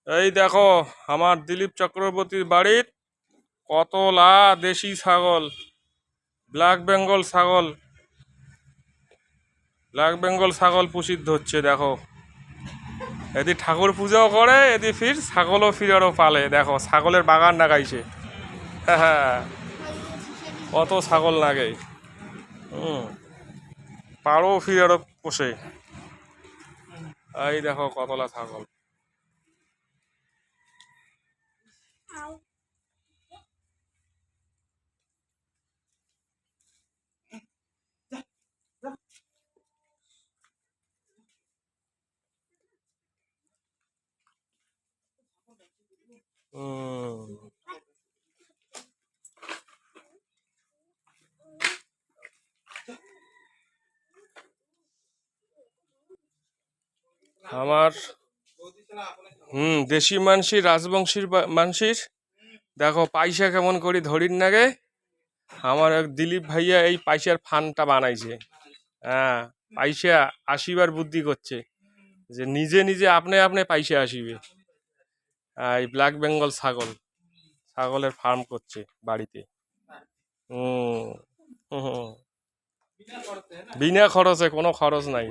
এই দেখো আমার দিলীপ চক্রবর্তীর বাড়ির কতলা দেশি ছাগল, ব্ল্যাক বেঙ্গল ছাগল। ব্ল্যাক বেঙ্গল ছাগল প্রসিদ্ধ হচ্ছে। দেখো এদি ঠাকুর পূজাও করে, এদি ফির ছাগলও ফির আরও পালে। দেখো ছাগলের বাগান লাগাইছে। হ্যাঁ, কত ছাগল লাগে। পাড়ও ফির আরও পোষে। এই দেখো কতলা ছাগল। আমার দেশি মানসি, রাজবংশীর মানসির। দেখো পয়সা কেমন করি ধরির নাগে। আমার এক দিলীপ ভাইয়া এই পয়সার ফান্ডটা বানাইছে। হ্যাঁ, পয়সা আসিবার বুদ্ধি করছে, যে নিজে নিজে আপনি আপনি পয়সা আসিবে। এই ব্ল্যাক বেঙ্গল ছাগলের ফার্ম করছে বাড়িতে। হুম হুম, বিনা খরচে, কোনো খরচ নাই।